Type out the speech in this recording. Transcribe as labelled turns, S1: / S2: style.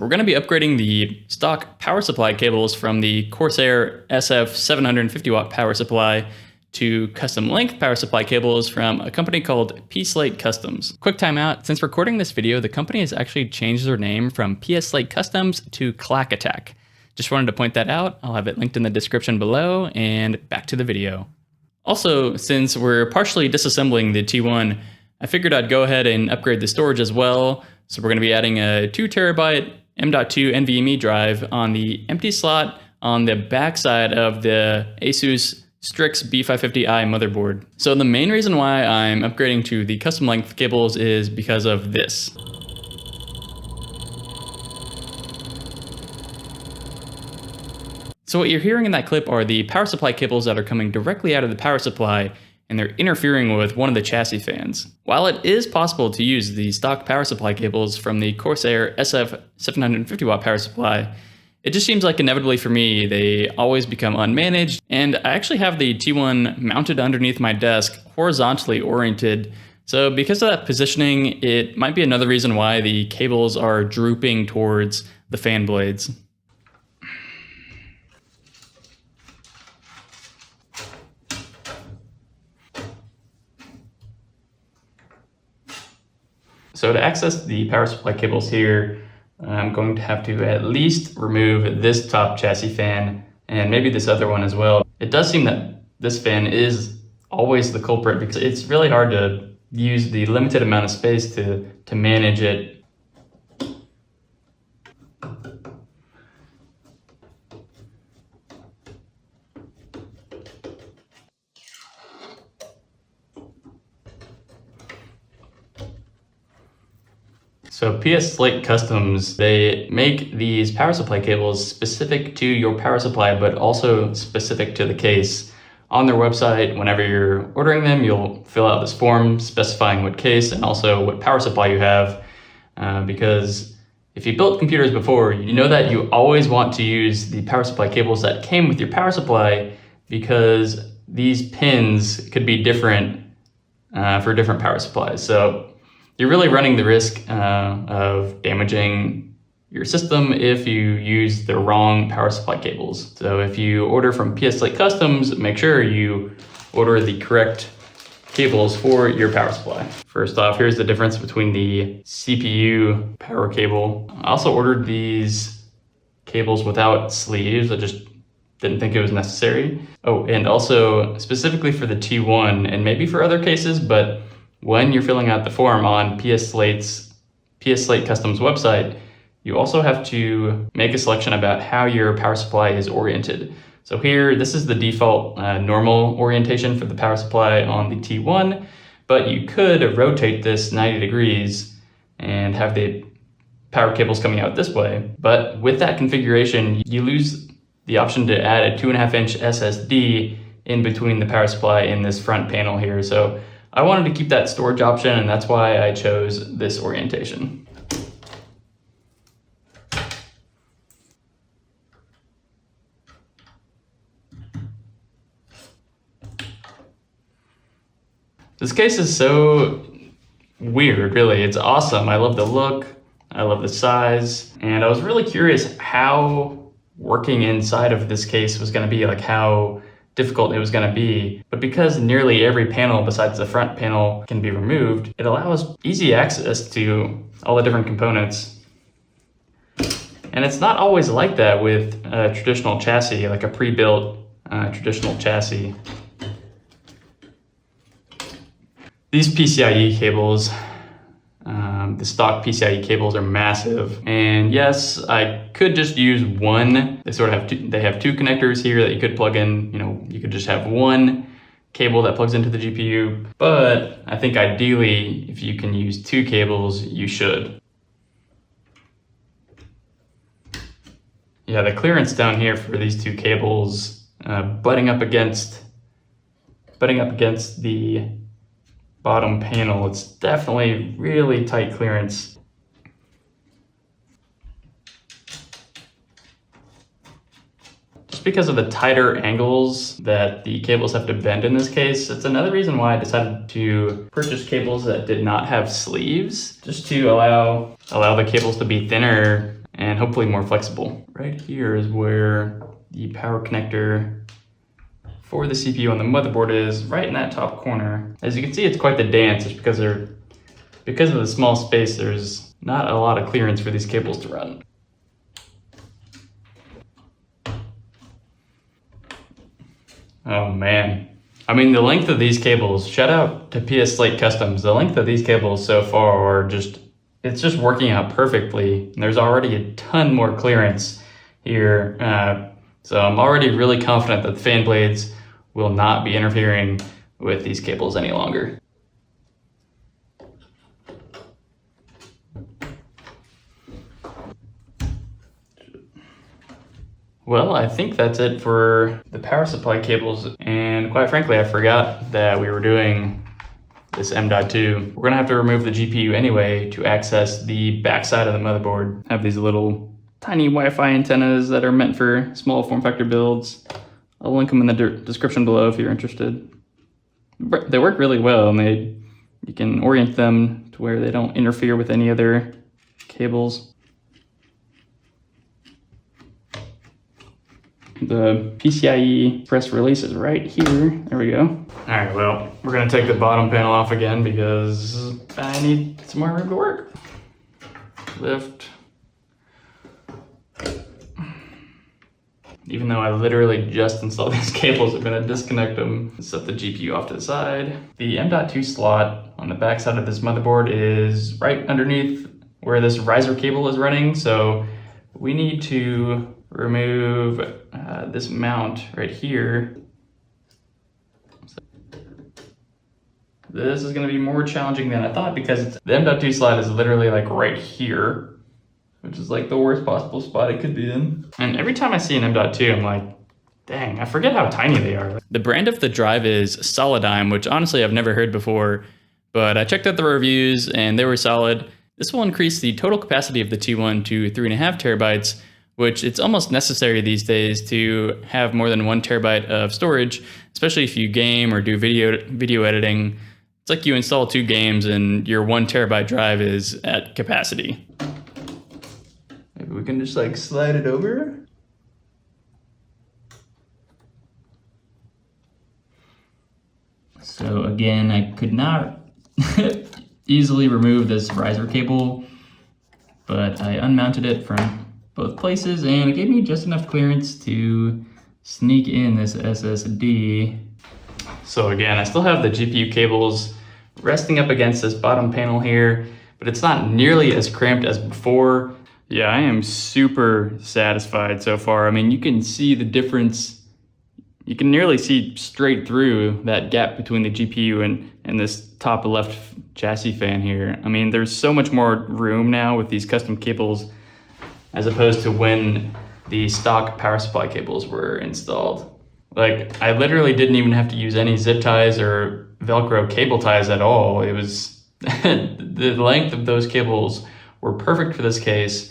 S1: We're going to be upgrading the stock power supply cables from the Corsair SF750 watt power supply to custom length power supply cables from a company called P-Slate Customs. Quick timeout, since recording this video, the company has actually changed their name from P-Slate Customs to Clack Attack. Just wanted to point that out. I'll have it linked in the description below, and back to the video. Also, since we're partially disassembling the T1, I figured I'd go ahead and upgrade the storage as well. So we're going to be adding a 2 terabyte M.2 NVMe drive on the empty slot on the backside of the ASUS Strix B550i motherboard. So the main reason why I'm upgrading to the custom length cables is because of this. So what you're hearing in that clip are the power supply cables that are coming directly out of the power supply, and they're interfering with one of the chassis fans. While it is possible to use the stock power supply cables from the Corsair SF750 watt power supply, it just seems like inevitably for me, they always become unmanaged, and I actually have the T1 mounted underneath my desk, horizontally oriented. So because of that positioning, it might be another reason why the cables are drooping towards the fan blades. So to access the power supply cables here, I'm going to have to at least remove this top chassis fan and maybe this other one as well. It does seem that this fan is always the culprit because it's really hard to use the limited amount of space to manage it. So P-Slate Customs, they make these power supply cables specific to your power supply, but also specific to the case. On their website, whenever you're ordering them, you'll fill out this form specifying what case and also what power supply you have. Because if you built computers before, you know that you always want to use the power supply cables that came with your power supply because these pins could be different for different power supplies. So you're really running the risk of damaging your system if you use the wrong power supply cables. So if you order from P-Slate Customs, make sure you order the correct cables for your power supply. First off, here's the difference between the CPU power cable. I also ordered these cables without sleeves. I just didn't think it was necessary. Oh, and also specifically for the T1 and maybe for other cases, but when you're filling out the form on P-Slate Customs website, you also have to make a selection about how your power supply is oriented. So here, this is the default normal orientation for the power supply on the T1, but you could rotate this 90 degrees and have the power cables coming out this way. But with that configuration, you lose the option to add a 2.5-inch SSD in between the power supply and this front panel here. So I wanted to keep that storage option, and that's why I chose this orientation. This case is so weird, really. It's awesome. I love the look, I love the size, and I was really curious how working inside of this case was going to be, like how difficult it was going to be. But because nearly every panel besides the front panel can be removed, it allows easy access to all the different components. And it's not always like that with a traditional chassis, like a pre-built traditional chassis. These PCIe cables, the stock PCIe cables are massive. And yes, I could just use one. They have two connectors here that you could plug in. You could just have one cable that plugs into the GPU. But I think ideally, if you can use two cables, you should. Yeah, the clearance down here for these two cables, butting up against the bottom panel, it's definitely really tight clearance. Just because of the tighter angles that the cables have to bend in this case, it's another reason why I decided to purchase cables that did not have sleeves, just to allow the cables to be thinner and hopefully more flexible. Right here is where the power connector for the CPU on the motherboard is, right in that top corner. As you can see, it's quite the dance, just because of the small space, there's not a lot of clearance for these cables to run. Oh man. I mean, the length of these cables, shout out to PS Slate Customs, the length of these cables so far are it's just working out perfectly. There's already a ton more clearance here. So I'm already really confident that the fan blades will not be interfering with these cables any longer. Well, I think that's it for the power supply cables, and quite frankly, I forgot that we were doing this M.2. We're gonna have to remove the GPU anyway to access the backside of the motherboard. I have these little tiny Wi-Fi antennas that are meant for small form factor builds. I'll link them in the description below if you're interested. They work really well, and you can orient them to where they don't interfere with any other cables. The PCIe press release is right here. There we go. All right, well, we're gonna take the bottom panel off again because I need some more room to work. Lift. Even though I literally just installed these cables, I'm gonna disconnect them and set the GPU off to the side. The M.2 slot on the back side of this motherboard is right underneath where this riser cable is running. So we need to remove this mount right here. So this is going to be more challenging than I thought because the M.2 slot is literally like right here, which is like the worst possible spot it could be in. And every time I see an M.2, I'm like, dang, I forget how tiny they are. The brand of the drive is Solidigm, which honestly I've never heard before, but I checked out the reviews and they were solid. This will increase the total capacity of the T1 to 3.5 terabytes, which it's almost necessary these days to have more than 1 terabyte of storage, especially if you game or do video editing. It's like you install 2 games and your 1 terabyte drive is at capacity. Maybe we can just like slide it over. So again, I could not easily remove this riser cable, but I unmounted it from both places and it gave me just enough clearance to sneak in this SSD. So again, I still have the GPU cables resting up against this bottom panel here, but it's not nearly as cramped as before. Yeah, I am super satisfied so far. I mean, you can see the difference. You can nearly see straight through that gap between the GPU and this top left chassis fan here. I mean, there's so much more room now with these custom cables as opposed to when the stock power supply cables were installed. Like, I literally didn't even have to use any zip ties or Velcro cable ties at all. It was, the length of those cables were perfect for this case.